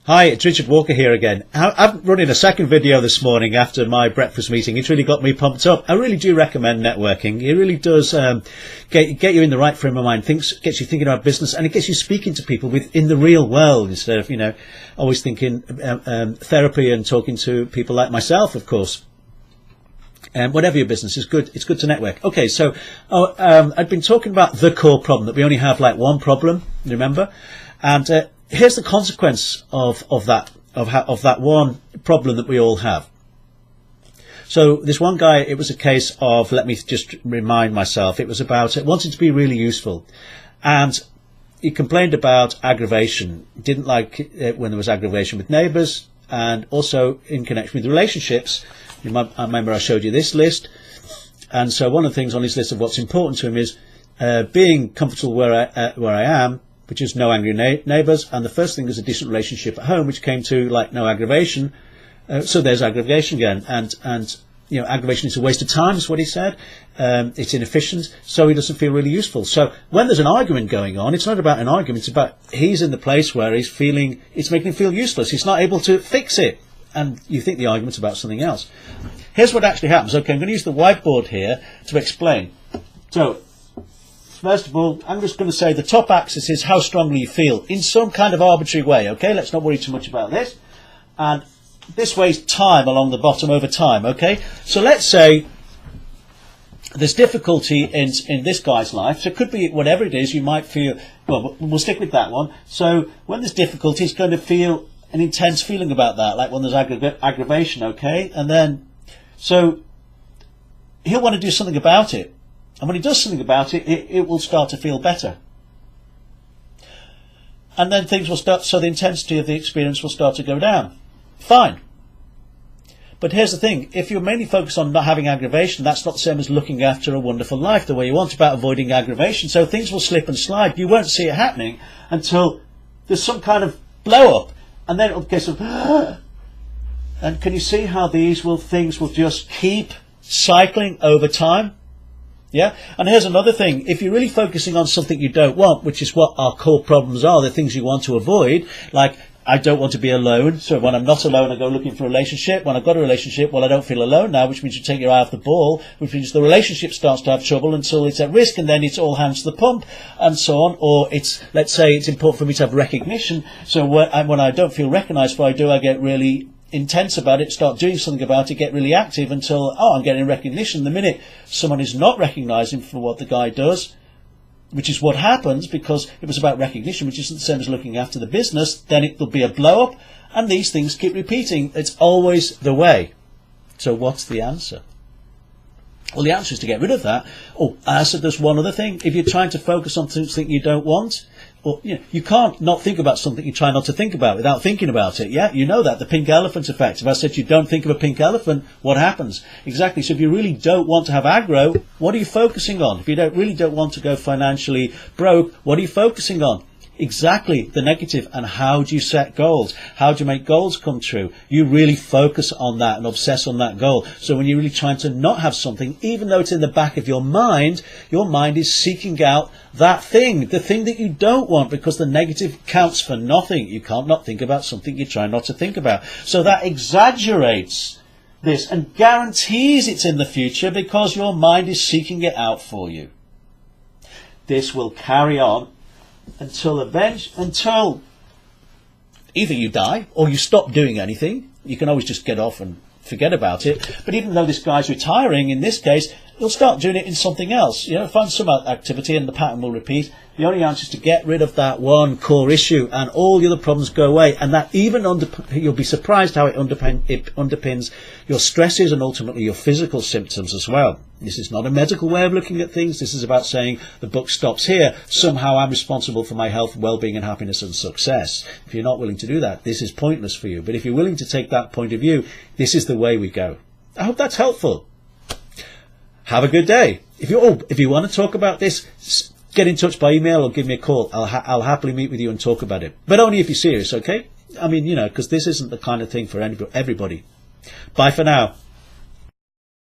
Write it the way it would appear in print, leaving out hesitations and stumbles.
Hi, it's Richard Walker here again. I'm running a second video this morning after my breakfast meeting. It's really got me pumped up. I really do recommend networking. It really does get you in the right frame of mind, gets you thinking about business, and it gets you speaking to people in the real world instead of, always thinking therapy and talking to people like myself, of course. Whatever your business is good, it's good to network. Okay, so I've been talking about the core problem, that we only have like one problem, remember? And here's the consequence of that one problem that we all have. So this one guy, it was a case of, let me just remind myself, it was about wanting to be really useful. And he complained about aggravation, didn't like it when there was aggravation with neighbours, and also in connection with relationships. I remember I showed you this list. And so one of the things on his list of what's important to him is being comfortable where I am, which is no angry neighbours, and the first thing is a decent relationship at home, which came to like no aggravation. So there's aggravation again, and aggravation is a waste of time, is what he said. It's inefficient, so he doesn't feel really useful. So when there's an argument going on, it's not about an argument, it's about he's in the place where it's making him feel useless. He's not able to fix it, and you think the argument's about something else. Here's what actually happens. Okay, I'm going to use the whiteboard here to explain. So first of all, I'm just going to say the top axis is how strongly you feel in some kind of arbitrary way, okay? Let's not worry too much about this. And this way is time along the bottom over time, okay? So let's say there's difficulty in this guy's life. So it could be whatever it is, you might feel, well, we'll stick with that one. So when there's difficulty, he's going to feel an intense feeling about that, like when there's aggravation, okay? And then, so he'll want to do something about it. And when he does something about it, it will start to feel better. And then things will start, so the intensity of the experience will start to go down. Fine. But here's the thing, if you're mainly focused on not having aggravation, that's not the same as looking after a wonderful life the way you want, about avoiding aggravation. So things will slip and slide. You won't see it happening until there's some kind of blow up. And then it'll get sort of, and can you see how things will just keep cycling over time? Yeah, and here's another thing. If you're really focusing on something you don't want, which is what our core problems are, the things you want to avoid, like I don't want to be alone, so when I'm not alone I go looking for a relationship. When I've got a relationship, well, I don't feel alone now, which means you take your eye off the ball, which means the relationship starts to have trouble until it's at risk, and then it's all hands to the pump and so on. Or let's say it's important for me to have recognition, so when I don't feel recognised for what I do, I get really intense about it, start doing something about it, get really active until, I'm getting recognition. The minute someone is not recognising for what the guy does, which is what happens because it was about recognition, which isn't the same as looking after the business, then there'll be a blow up, and these things keep repeating. It's always the way. So what's the answer? Well, the answer is to get rid of that. I said there's one other thing. If you're trying to focus on something you don't want, or you can't not think about something you try not to think about without thinking about it. Yeah, you know that, the pink elephant effect. If I said you don't think of a pink elephant, what happens? Exactly. So if you really don't want to have aggro, what are you focusing on? If you really don't want to go financially broke, what are you focusing on? Exactly, the negative. And how do you set goals? How do you make goals come true? You really focus on that and obsess on that goal. So when you're really trying to not have something, even though it's in the back of your mind is seeking out that thing, the thing that you don't want, because the negative counts for nothing. You can't not think about something you're trying not to think about. So that exaggerates this and guarantees it's in the future because your mind is seeking it out for you. This will carry on until either you die or you stop doing anything. You can always just get off and forget about it. But even though this guy's retiring, in this case, he'll start doing it in something else. Find some activity and the pattern will repeat. The only answer is to get rid of that one core issue and all the other problems go away. And that even you'll be surprised how it underpins your stresses and ultimately your physical symptoms as well. This is not a medical way of looking at things. This is about saying the book stops here. Somehow I'm responsible for my health, well-being and happiness and success. If you're not willing to do that, this is pointless for you. But if you're willing to take that point of view, this is the way we go. I hope that's helpful. Have a good day. If you want to talk about this, get in touch by email or give me a call. I'll happily meet with you and talk about it. But only if you're serious, okay? I mean, because this isn't the kind of thing for everybody. Bye for now.